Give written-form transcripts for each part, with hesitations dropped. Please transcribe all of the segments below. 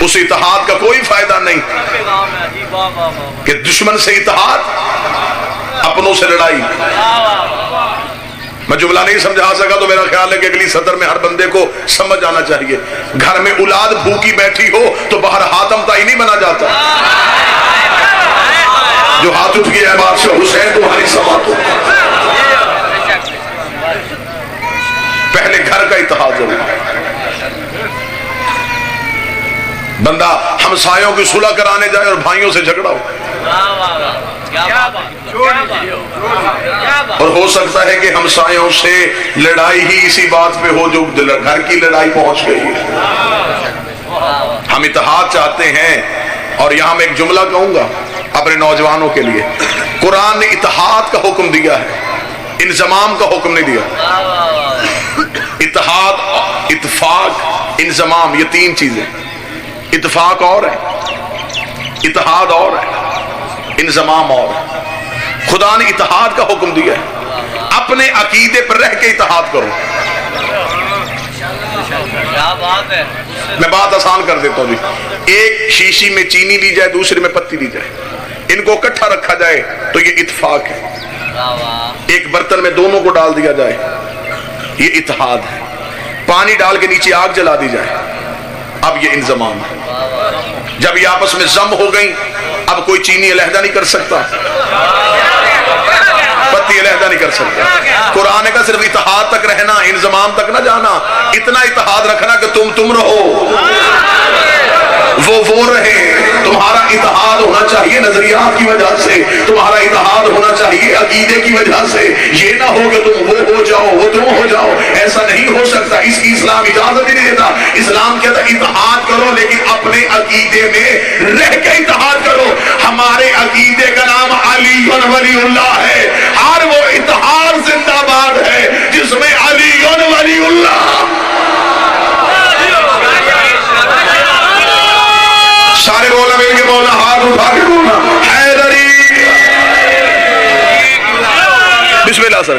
اس اتحاد کا کوئی فائدہ نہیں کہ دشمن سے اتحاد، اپنوں سے لڑائی۔ میں جملہ نہیں سمجھا سکا تو میرا خیال ہے کہ اگلی سطر میں ہر بندے کو سمجھ آنا چاہیے۔ گھر میں اولاد بھوکی بیٹھی ہو تو باہر حاتم طائی نہیں بنا جاتا۔ جو ہاتھ اٹھ گیا ہے بادشاہ حسین تمہاری سماعت ہو۔ پہلے گھر کا اتحاد ضرور ہے۔ بندہ ہمسایوں کی صلح کرانے جائے اور بھائیوں سے جھگڑا ہو، اور ہو سکتا ہے کہ ہمسایوں سے لڑائی ہی اسی بات پہ ہو جو گھر کی لڑائی پہنچ گئی ہے۔ ہم اتحاد چاہتے ہیں، اور یہاں میں ایک جملہ کہوں گا اپنے نوجوانوں کے لیے۔ قرآن نے اتحاد کا حکم دیا ہے، انضمام کا حکم نہیں دیا۔ اتحاد، اتفاق، انضمام، یہ تین چیزیں۔ اتفاق اور ہے، اتحاد اور ہے، انضمام اور ہے۔ خدا نے اتحاد کا حکم دیا ہے، اپنے عقیدے پر رہ کے اتحاد کرو۔ میں بات آسان کر دیتا ہوں جی۔ ایک شیشی میں چینی لی جائے، دوسرے میں پتی لی جائے، ان کو اکٹھا رکھا جائے تو یہ اتفاق ہے۔ ایک برتن میں دونوں کو ڈال دیا جائے، یہ اتحاد ہے۔ پانی ڈال کے نیچے آگ جلا دی جائے، اب یہ انضمام ہے۔ جب یہ آپس میں ضم ہو گئی، اب کوئی چینی علیحدہ نہیں کر سکتا، پتی علیحدہ نہیں کر سکتا۔ قرآن کا صرف اتحاد تک رہنا، انضمام تک نہ جانا۔ اتنا اتحاد رکھنا کہ تم رہو، وہ رہے۔ تمہارا اتحاد ہونا چاہیے نظریات کی وجہ سے، تمہارا اتحاد ہونا چاہیے عقیدے کی وجہ سے۔ یہ نہ ہو کہ تم وہ ہو جاؤ، وہ تم ہو جاؤ، ایسا نہیں ہو سکتا۔ اس کی اسلام اجازت ہی نہیں دیتا۔ اسلام کہتا ہے اتحاد کرو لیکن اپنے عقیدے میں رہ کے اتحاد کرو۔ ہمارے عقیدے کا نام علی ولی اللہ ہے، اور وہ اتحاد زندہ باد ہے جس میں علی ولی اللہ۔ سارے بولا مل کے بولا، ہاتھ اٹھا کے بولا حیدری۔ بسم اللہ سر۔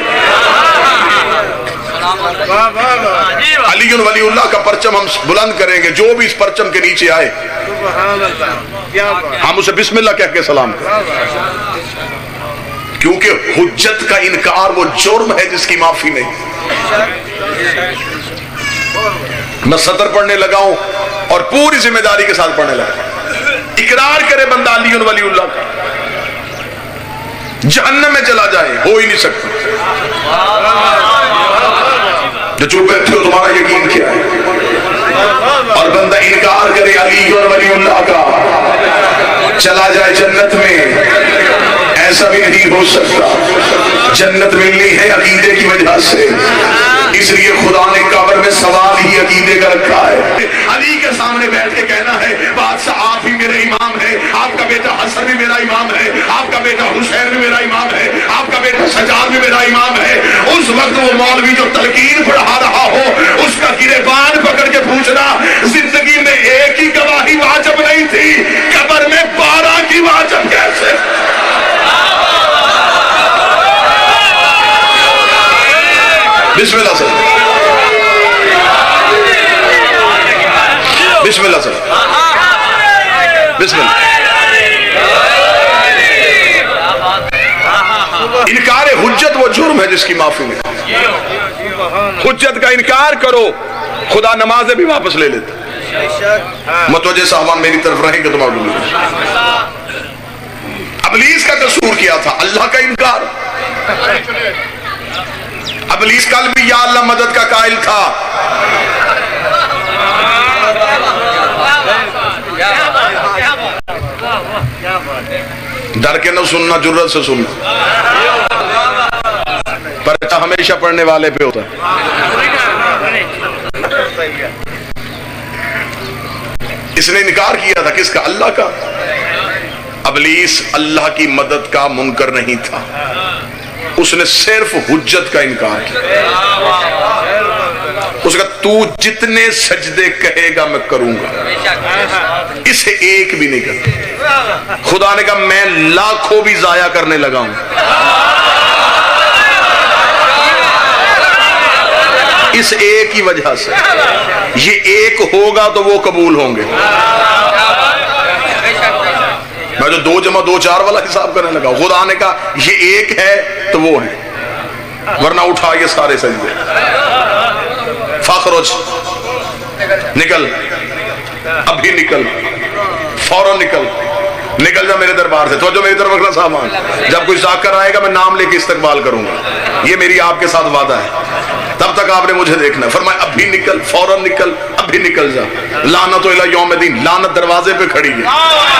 علی ولی اللہ کا پرچم ہم بلند کریں گے، جو بھی اس پرچم کے نیچے آئے ہم اسے بسم اللہ کہہ کے سلام کریں، کیونکہ حجت کا انکار وہ جرم ہے جس کی معافی نہیں۔ میں سطر پڑھنے لگا ہوں اور پوری ذمہ داری کے ساتھ پڑھنے لگا۔ اقرار کرے بندہ علی ولی اللہ کا، جہنم میں چلا جائے، ہو ہی نہیں سکتا۔ جو چپ بیٹھے ہو تمہارا یقین کیا ہے؟ اور بندہ انکار کرے علی ولی اللہ کا، چلا جائے جنت میں، ایسا بھی نہیں ہو سکتا۔ جنت ملنی ہے عقیدے کی وجہ سے، اس لیے خدا نے قبر میں سوال ہی عقیدے کا رکھا ہے۔ علی کے سامنے بیٹھ کے کہنا ہے بادشاہ آپ ہی میرے امام ہیں، آپ کا بیٹا حسن بھی میرا امام ہے، آپ کا بیٹا حسین بھی میرا امام ہے، آپ کا بیٹا سجاد بھی میرا امام ہے۔ اس وقت وہ مولوی جو تلقین پڑھا رہا ہو، اس کا گریبان پکڑ کے پوچھنا زندگی میں ایک ہی گواہی واجب نہیں تھی، قبر میں 12 کی واجب کیسے؟ بسم اللہ سر، بسم اللہ سر، بسم اللہ۔ انکار حجت وہ جرم ہے جس کی معافی نہیں۔ حجت کا انکار کرو، خدا نمازیں بھی واپس لے لیتا۔ متوجہ صاحبان میری طرف رہیں گے تو معلوم ہے۔ ابلیس کا قصور کیا تھا؟ اللہ کا انکار۔ ابلیس کل بھی یا اللہ مدد کا قائل تھا، ڈر کے نہ سننا، جرت سے سننا، پرچہ ہمیشہ پڑھنے والے پہ ہوتا ہے۔ اس نے انکار کیا تھا کس کا؟ اللہ کا۔ ابلیس اللہ کی مدد کا منکر نہیں تھا، اس نے صرف حجت کا انکار کیا۔ اس کا تو جتنے سجدے کہے گا میں کروں گا، اسے ایک بھی نہیں کرتا۔ خدا نے کہا میں لاکھوں بھی ضائع کرنے لگا ہوں، اس ایک ہی وجہ سے۔ یہ ایک ہوگا تو وہ قبول ہوں گے۔ میں جو 2 + 2 4 والا حساب کرنے لگا. خدا نے کہا یہ ایک ہے تو وہ ہے، ورنہ اٹھا یہ سارے سجدے. فخرج، نکل، ابھی نکل، فوراً نکل، نکل جا میرے دربار سے. توجہ میری طرف رکھنا سامان. جب کوئی ذاکر آئے گا میں نام لے کے استقبال کروں گا، یہ میری آپ کے ساتھ وعدہ ہے. تب تک آپ نے مجھے دیکھنا ہے. فرمایا ابھی نکل، فوراً نکل، ابھی نکل جا. لعنت الی یوم الدین، لعنت دروازے پہ کھڑی ہے،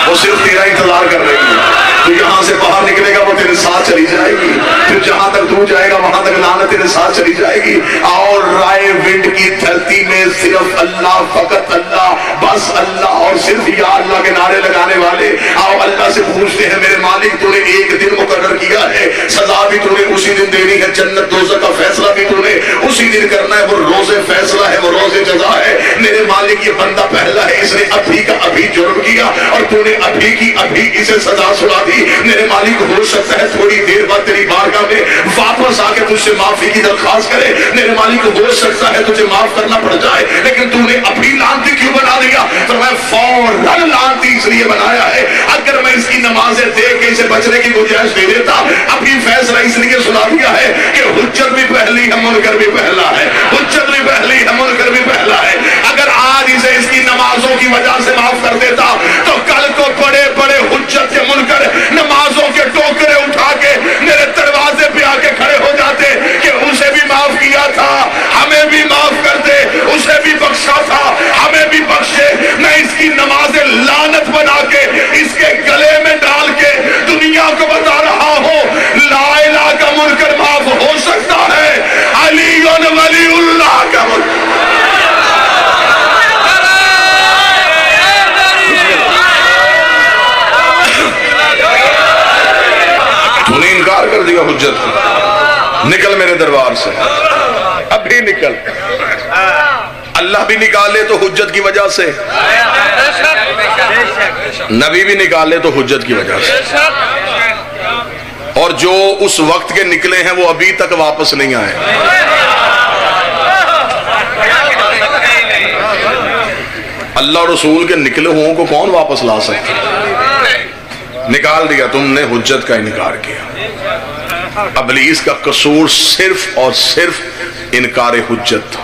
وہ صرف تیرا انتظار کر رہی ہے. تو یہاں سے باہر نکلے گا وہ تیرے ساتھ چلی جائے گی، پھر جہاں تک تو جائے گا وہاں تک لعنت تیرے ساتھ چلی جائے گی. اور رائے ونڈ کی دھرتی میں صرف اللہ، فقط اللہ، بس اللہ اور صرف یا اللہ کے نعرے لگانے والے آؤ اللہ سے پوچھتے ہیں میرے مالک تو نے ایک دن مقرر کیا ہے، سزا بھی تو نے اسی دن دینی ہے، جنت دوزخ کا فیصلہ بھی تو نے اسی دن کرنا ہے. وہ روز فیصلہ ہے، وہ روز جزا ہے. میرے مالک یہ بندہ پہلا ہے، اس نے ابھی کا ابھی جرم کیا اور تو نے ابھی کی ابھی اسے سزا سنا دی. میرے مالک ہو سکتا ہے تھوڑی دیر بعد تیری بارگاہ میں واپس آ کے تجھ سے معافی کی درخواست کرے. میرے مالک ہو سکتا ہے تجھے معاف کرنا پڑ جائے، لیکن تو نے ابھی لعنتی کیوں بنا دیا؟ تو میں فوراً لعنتی اس لیے بنایا ہے، اگر میں اس کی نمازیں دے کے اسے بچنے کی گنجائش دے دیتا. ابھی فیصلہ اس لیے سنا دیا ہے کہ حجت بھی پہلی ہے، منکر بھی پہلا ہے. حجت بھی پہلی ہے، منکر بھی پہلا ہے. اگر آج اسے اس کی نمازوں کی وجہ سے معاف کر دیتا تو کل کو بڑے بڑے حجت کے منکر نمازوں کے ٹوکرے اٹھا کے میرے دروازے پہ آ کے کھڑے ہو جاتے کہ اسے بھی معاف کیا تھا، ہمیں بھی معاف کر دے. اسے بھی بخشا تھا، ہمیں بھی بخشے. میں اس کی نماز لعنت بنا کے اس کے گلے میں ڈال کے دنیا کو بتا رہا ہوں لا الہ کا منکر معاف ہو سکتا ہے، علی ولی اللہ کا منکر. تو نے انکار کر دیا حجت کو، نکل میرے دربار سے، ابھی نکل. اللہ بھی نکالے تو حجت کی وجہ سے، نبی بھی نکالے تو حجت کی وجہ سے. اور جو اس وقت کے نکلے ہیں وہ ابھی تک واپس نہیں آئے. اللہ رسول کے نکلے ہوں کو کون واپس لا سکتے؟ نکال دیا، تم نے حجت کا انکار کیا. ابلیس کا قصور صرف اور صرف انکار حجت تھا.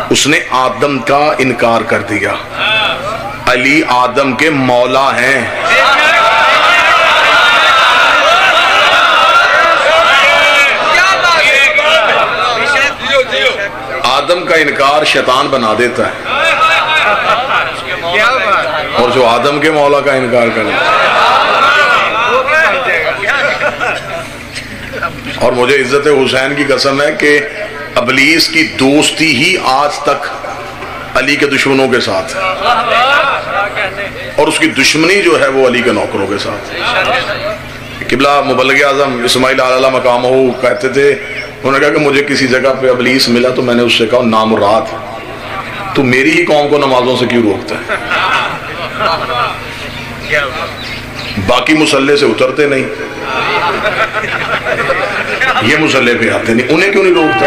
اس نے آدم کا انکار کر دیا. علی آدم کے مولا ہیں. آدم کا انکار شیطان بنا دیتا ہے، اور جو آدم کے مولا کا انکار کرے. اور مجھے عزت حسین کی قسم ہے کہ ابلیس کی دوستی ہی آج تک علی کے دشمنوں کے ساتھ ہے، اور اس کی دشمنی جو ہے وہ علی کے نوکروں کے ساتھ. قبلہ مبلغ اعظم اسماعیل اعلیٰ مقام ہو کہتے تھے، انہوں نے کہا کہ مجھے کسی جگہ پہ ابلیس ملا تو میں نے اس سے کہا نامراد تو میری ہی قوم کو نمازوں سے کیوں روکتا ہے؟ باقی مسلح سے اترتے نہیں، یہ مسلح پہ آتے نہیں، انہیں کیوں نہیں روکتا؟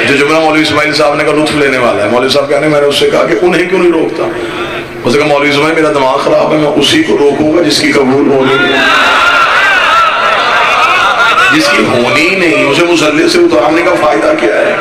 جو جملہ مولوی اسماعیل صاحب نے کہا لطف لینے والا ہے. مولوی صاحب کہنے میں نے اس سے کہا کہ انہیں کیوں نہیں روکتا؟ اس نے کہا مولوی اسماعیل میرا دماغ خراب ہے، میں اسی کو روکوں گا جس کی قبول ہونی نہیں، جس کی ہونی نہیں. اسے مسلح سے اتارنے کا فائدہ کیا ہے؟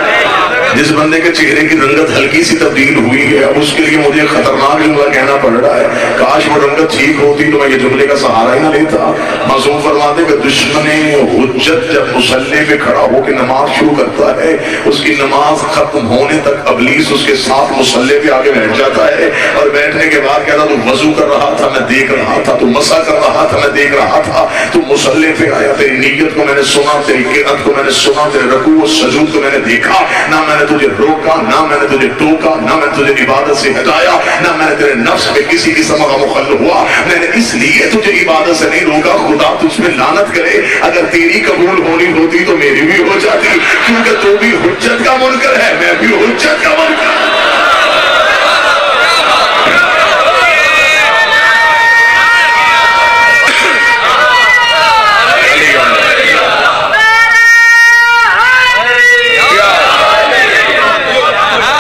جس بندے کے چہرے کی رنگت ہلکی سی تبدیل ہوئی ہے، اب اس کے لیے مجھے خطرناک جملہ کہنا پڑ رہا ہے. کاش وہ رنگت ٹھیک ہوتی تو میں یہ جملے کا سہارا ہی نہ لیتا. معصوم فرماتے کہ دشمن حجت جب مسلح پہ کھڑا ہو کے نماز شروع کرتا ہے، اس کی نماز ختم ہونے تک ابلیس اس کے ساتھ مسلح پہ آگے بیٹھ جاتا ہے، اور بیٹھنے کے بعد کہتا تو وضو کر رہا تھا میں دیکھ رہا تھا، تو مسح کر رہا تھا میں دیکھ رہا تھا، تو مسلح پہ آیا، تیری نیت کو میں نے سنا، تیری قرأت کو میں نے سنا، تیرے رکوع و سجود کو میں نے دیکھا. نہ میں نے تجھے روکا، نہ میں نے تجھے ٹوکا، نہ میں نے تجھے عبادت سے ہٹایا، نہ میں نے تیرے نفس پہ کسی قسم کا مخل ہوا. میں نے اس لیے تجھے عبادت سے نہیں روکا. خدا تجھ پہ لعنت کرے، اگر تیری قبول ہونی ہوتی تو میری بھی ہو جاتی، کیونکہ تو بھی حجت کا منکر ہے، میں بھی حجت کا منکر.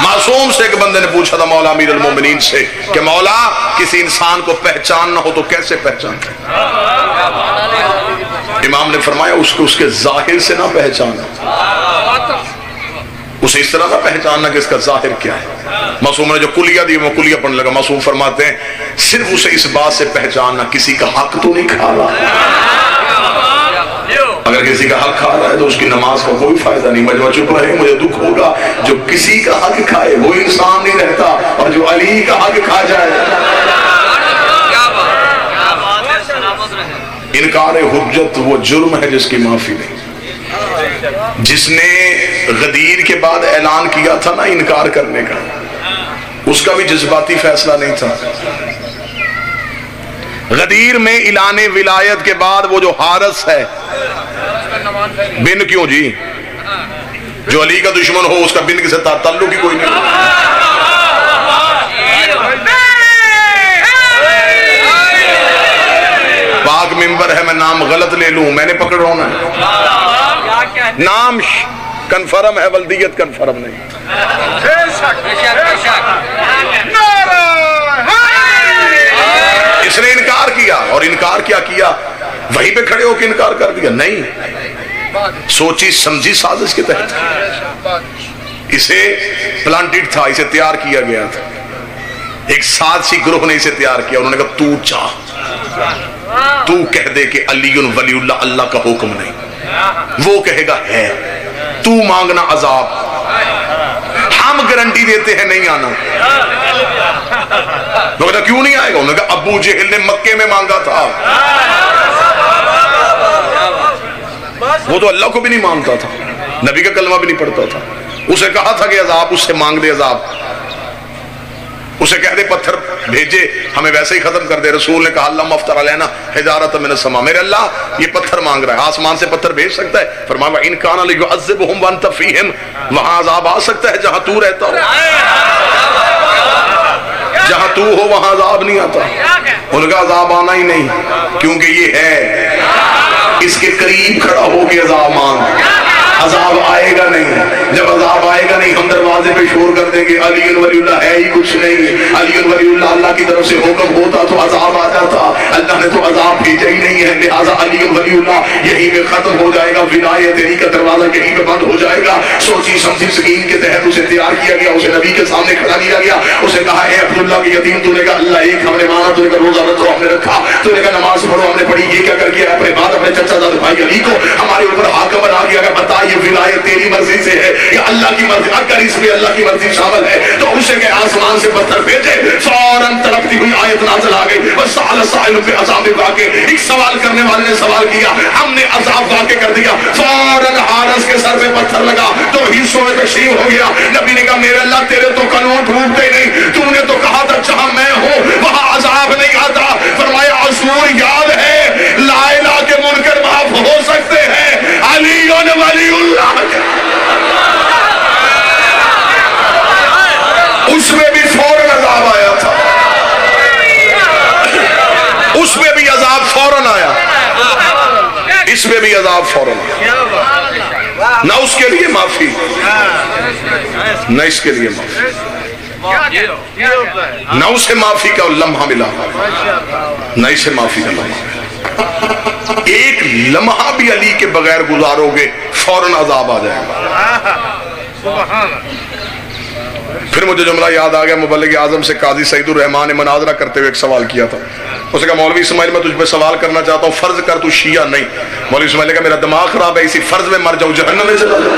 معصوم سے ایک بندے نے پوچھا پوچھا تھا مولا امیر المومنین سے کہ مولا کسی انسان کو پہچاننا ہو تو کیسے پہچانتے؟ امام نے فرمایا اس کو اس کے ظاہر سے نہ پہچانا، اسے اس طرح نہ پہچاننا کہ اس کا ظاہر کیا ہے۔ معصوم نے جو کلیہ دی وہ کلیہ پڑھنے لگا۔ معصوم فرماتے ہیں صرف اسے اس بات سے پہچاننا کسی کا حق تو نہیں کھا رہا، اگر کسی کا حق کھا رہا ہے تو اس کی نماز کا کوئی فائدہ نہیں، مجمع چپ رہے، مجھے دکھ ہوگا۔ جو کسی کا حق کھائے وہ انسان نہیں رہتا، اور جو علی کا حق کھا جائے۔ انکار حجت وہ جرم ہے جس کی معافی نہیں۔ جس نے غدیر کے بعد اعلان کیا تھا نا انکار کرنے کا، اس کا بھی جذباتی فیصلہ نہیں تھا۔ غدیر میں اعلان ولایت کے بعد وہ جو حارث ہے، بن کیوں جی؟ جو علی کا دشمن ہو اس کا بن سے تعلق ہی کوئی نہیں۔ پاک منبر ہے، میں نام غلط لے لوں، میں نے پکڑ رہا ہے، نام کنفرم ہے، ولدیت کنفرم نہیں۔ اس نے انکار کیا، اور انکار کیا کیا؟ وہیں پہ کھڑے ہو کے انکار کر دیا؟ نہیں، سوچی سمجھی سازش کے تحت اسے پلانٹڈ تھا، اسے تیار کیا گیا تھا۔ ایک سازشی گروہ نے اسے تیار کیا، انہوں نے کہا تو چاہ، تو کہہ دے کہ علی ولی اللہ، اللہ کا حکم نہیں، وہ کہے گا ہے، تو مانگنا عذاب، ہم گارنٹی دیتے ہیں نہیں آنا۔ وہ کہتا کیوں نہیں آئے گا؟ انہوں نے کہا ابو جہل نے مکے میں مانگا تھا، وہ تو اللہ کو بھی نہیں مانتا تھا، نبی کا کلمہ بھی نہیں پڑھتا تھا۔ اسے کہا تھا کہ عذاب، اس سے مانگ دے عذاب، اسے کہہ دے پتھر بھیجے ہمیں ویسے ہی ختم کر دے۔ رسول نے کہا اللہ افطر علینا حجارۃ من السماء، میرے اللہ یہ پتھر مانگ رہا ہے، آسمان سے پتھر بھیج سکتا ہے؟ فرمایا ان کان لیعذبہم وانت فیہم، وہاں عذاب آ سکتا ہے جہاں تو رہتا ہو، جہاں تو ہو وہاں عذاب نہیں آتا۔ ان کا عذاب آنا ہی نہیں، کیونکہ یہ ہے اس کے قریب کھڑا ہو کے عذاب مانگ، عذاب آئے گا نہیں۔ جب عذاب آئے گا نہیں ہم دروازے پہ شور کر دیں گے علی ولی اللہ ہے ہی کچھ نہیں، علی ولی اللہ اللہ کی طرف سے حکم ہوتا تو عذاب آ جاتا، اللہ نے تو عذاب بھیجا ہی نہیں ہے، لہٰذا علی ولی اللہ یہیں پہ ختم ہو جائے گا، ولایت علی کا دروازہ یہیں پہ بند ہو جائے گا۔ سوچی سمجھی سکین کے تحت اسے تیار کیا گیا، اسے نبی کے سامنے کھڑا کیا گیا، اسے کہا اے عبداللہ کی یتیم، تو نے کہا اللہ ایک ہم نے مانا، تو نے کہا روزہ رکھو ہم نے رکھا، تو نے کہا نماز پڑھو ہم نے پڑھی، یہ کیا کر گیا اپنے بعد اپنے چچا زاد بھائی علی کو ہمارے اوپر حاکم بنا دیا کہ بتا یہ ولایت تیری مرضی سے ہے یا اللہ کی مرضی؟ اگر اس میں اللہ کی مرضی شامل ہے تو اسے کہ آسمان سے پتھر بھیجے، فوراً تڑپتی ہوئی آیت نازل آ گئی، وَسَأَلَ سَائِلٌ بِعَذَابٍ وَاقِعٍ، ایک سوال کرنے والے نے سوال کیا، ہم نے عذاب واقع کر دیا، فوراً حارث کے سر پہ پتھر لگا تو حصوں میں تشریف ہو گیا۔ نبی نے کہا میرے اللہ تیرے تو قانون ٹوٹتے نہیں، تو نے تو کہا تھا جہاں میں ہوں وہاں عذاب نہیں آتا۔ فرمایا عصور یاد ہے لا الہ کے منکر معاف ہو سکتے ہیں، علی ولی اللہ اس میں بھی فوراً عذاب آیا تھا، اس میں بھی عذاب فوراً آیا، اس میں بھی عذاب فوراً آیا، نہ اس کے لیے معافی نہ اس کے لیے معافی، نہ اسے معافی کا لمحہ ملا نہ اسے معافی کا لمحہ۔ ایک لمحہ بھی علی کے بغیر گزارو گے فوراً عذاب آ جائے گا۔ پھر مجھے جملہ یاد آ گیا، مبلغ اعظم سے قاضی سعید الرحمان نے مناظرہ کرتے ہوئے ایک سوال کیا تھا۔ اس نے کہا مولوی اسماعیل میں تجھ پہ سوال کرنا چاہتا ہوں، فرض کر تو شیعہ نہیں۔ مولوی اسماعیل نے کہا میرا دماغ خراب ہے، اسی فرض میں مر جاؤں جہنم میں چلا جاؤں،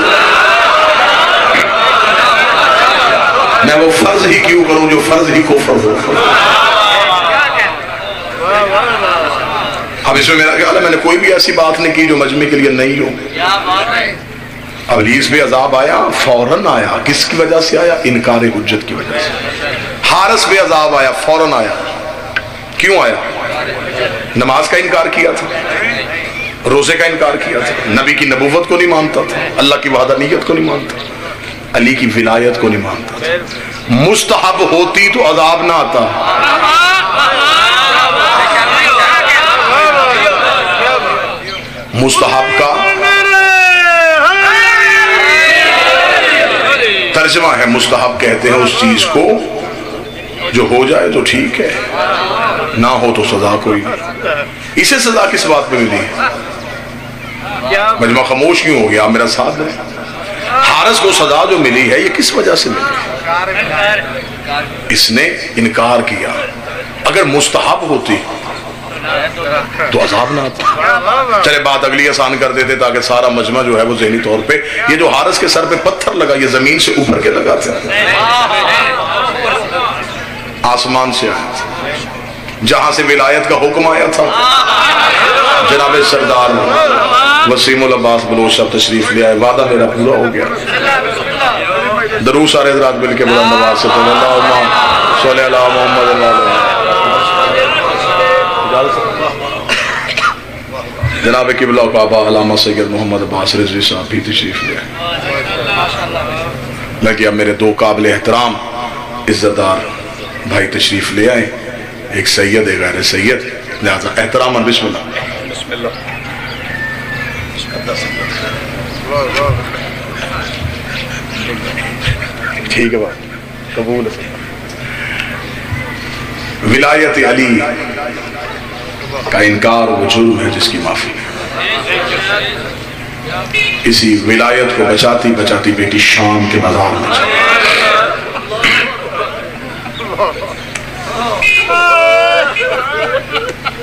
میں وہ فرض ہی کیوں کروں جو فرض ہی کفر ہو۔ اب اس میں میرا خیال ہے میں نے کوئی بھی ایسی بات نہیں کی جو مجمع کے لیے نہیں ہو۔ ابلیس بھی عذاب آیا، فوراً آیا، کس کی وجہ سے آیا؟ انکار حجت کی وجہ سے۔ حارث بھی عذاب آیا، فوراً آیا، کیوں آیا؟ نماز کا انکار کیا تھا، روزے کا انکار کیا تھا، نبی کی نبوت کو نہیں مانتا تھا، اللہ کی وحدانیت کو نہیں مانتا، علی کی ولایت کو نہیں مانتا تھا۔ مستحب ہوتی تو عذاب نہ آتا، مستحب کا ترجمہ ہے، مستحب کہتے ہیں اس چیز کو جو ہو جائے تو ٹھیک ہے، نہ ہو تو سزا کوئی نہیں۔ اسے سزا کس بات پہ ملی؟ مجمع خاموش کیوں ہو گیا؟ آپ میرا ساتھ دیں۔ حارث کو سزا جو ملی ہے یہ کس وجہ سے ملی؟ اس نے انکار کیا۔ اگر مستحب ہوتی تو عذاب نہ آتا۔ چلے بات اگلی آسان کر دیتے تاکہ سارا مجمع جو ہے وہ ذہنی طور پہ، یہ جو حارث کے سر پہ پتھر لگا یہ زمین سے اوپر کے لگا تھا، آسمان سے آیا، جہاں سے ولایت کا حکم آیا تھا۔ جناب سردار وسیم العباس بلوچ صاحب تشریف لے آئے، وعدہ میرا پورا ہو گیا۔ درود سارے حضرات مل کے بلند آواز سے پڑھیں، اللہم صلی علی محمد۔ جناب قبلہ کعبہ علامہ سید محمد عباس رضوی صاحب بھی تشریف لے آئے، لیکن اب میرے دو قابل احترام عزت دار بھائی تشریف لے آئے، ایک سید ایک غیر سید، لہذا احترام بسم اللہ۔ بسم اللہ۔ ٹھیک ہے بات قبول ہے۔ ولایت علی کا انکار وہ جرم ہے جس کی معافی ہے۔ اسی ولایت کو بچاتی بچاتی بیٹی شام کے بازار میں چلی،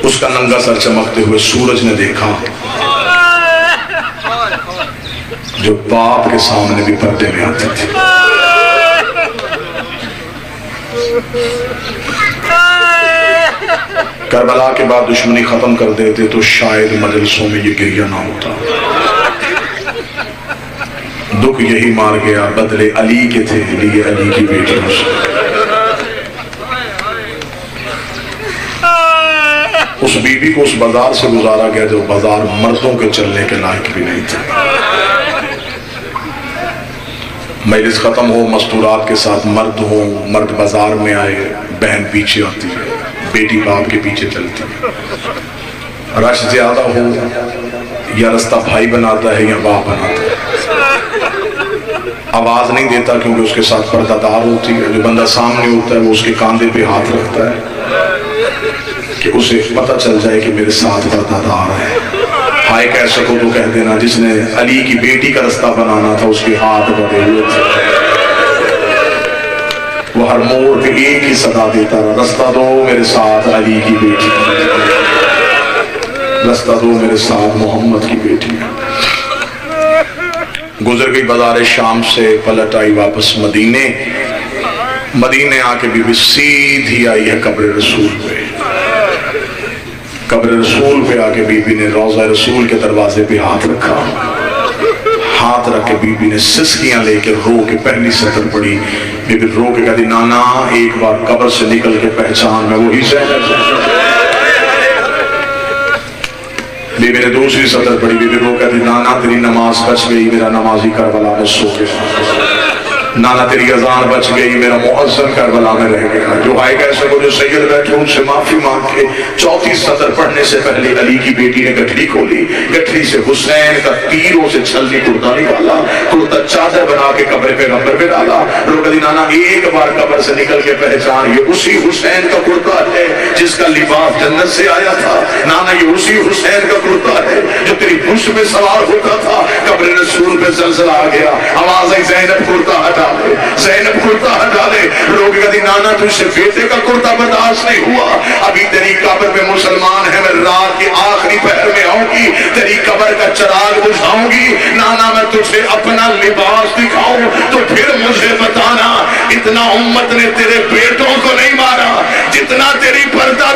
اس کا ننگا سر چمکتے ہوئے سورج نے دیکھا جو باپ کے سامنے بھی پردے میں آتے تھے۔ کربلا کے بعد دشمنی ختم کر دیتے تو شاید مجلسوں میں یہ گریہ نہ ہوتا۔ دکھ یہی مار گیا، بدلے علی کے تھے، لیے علی کی بیٹیوں سے۔ اس بی بی کو اس بازار سے گزارا گیا جو بازار مردوں کے چلنے کے لائق بھی نہیں تھے۔ مجلس ختم ہو، مستورات کے ساتھ مرد ہو، مرد بازار میں آئے، بہن پیچھے آتی ہے، بیٹی باپ کے پیچھے چلتی ہے۔ رش زیادہ ہو یا رستہ بھائی بناتا ہے یا باپ بناتا ہے، آواز نہیں دیتا کیونکہ اس کے ساتھ پردہ دار ہوتی ہے۔ جو بندہ سامنے ہوتا ہے وہ اس کے کاندھے پہ ہاتھ رکھتا ہے کہ اسے پتہ چل جائے کہ میرے ساتھ پردہ دار ہے۔ ہائے کہہ سکو تو کہہ دینا، جس نے علی کی بیٹی کا رستہ بنانا تھا اس کے ہاتھ بڑھے ہوئے تھے۔ وہ ہر موڑ پہ ایک ہی صدا دیتا رہا، رستہ دو میرے ساتھ علی کی بیٹی، رستہ دو میرے ساتھ محمد کی بیٹی۔ گزر گئی بازار شام سے، پلٹ آئی واپس مدینے۔ مدینے آ کے بی بی سیدھی آئی ہے قبر رسول پہ۔ قبر رسول پہ آ کے بی بی نے روضہ رسول کے دروازے پہ ہاتھ رکھا، ہاتھ رکھ کے بی بی نے سسکیاں لے کے رو کے پہلی سطر پڑھی۔ بی بی رو کے کہتی نانا ایک بار قبر سے نکل کے پہچان میں وہی زینب۔ بی بی نے دوسری سطر پڑھی، بی بی رو کہتی نانا تیری نماز بچ گئی، میرا نمازی کربلا میں سو گیا۔ نانا تیری اذان بچ گئی، میرا مؤذن کربلا میں رہ گیا۔ جو ہائے کیسے کو جو سید بیٹھے ان سے معافی مانگ کے چوتھی سطر پڑھنے سے پہلے علی کی بیٹی نے گٹھڑی کھولی، گٹھڑی سے حسین کا تیروں سے چھلنی کرتا نکالا، کرتا چادر بنا کے قبر پیغمبر پہ ڈالا۔ لوگ کہتے نانا ایک بار قبر سے نکل کے پہچان، یہ اسی حسین کا کرتا ہے جس کا لباس جنت سے آیا تھا۔ نانا یہ اسی حسین کا کرتا ہے جو تیری پشت پہ سوار ہوتا تھا۔ قبر رسول پہ زلزلہ آ گیا، آواز آئی زینب کرتا ہٹا دے، زینب کرتا ہٹا دے۔ لوگ کہتے نانا تجھ سے بیٹے کا کرتا برداشت نہیں ہوا، ابھی تیری قبر میں مسلمان ہے، میں رات کے آخری پہر میں آؤں گی، تیری قبر کا چراغ بجھاؤں گی۔ نانا میں تجھے اپنا لباس دکھاؤں تو پھر مجھے بتانا۔ اتنا امت نے تیرے بیٹوں کو نہیں مارا جتنا تیری پردہ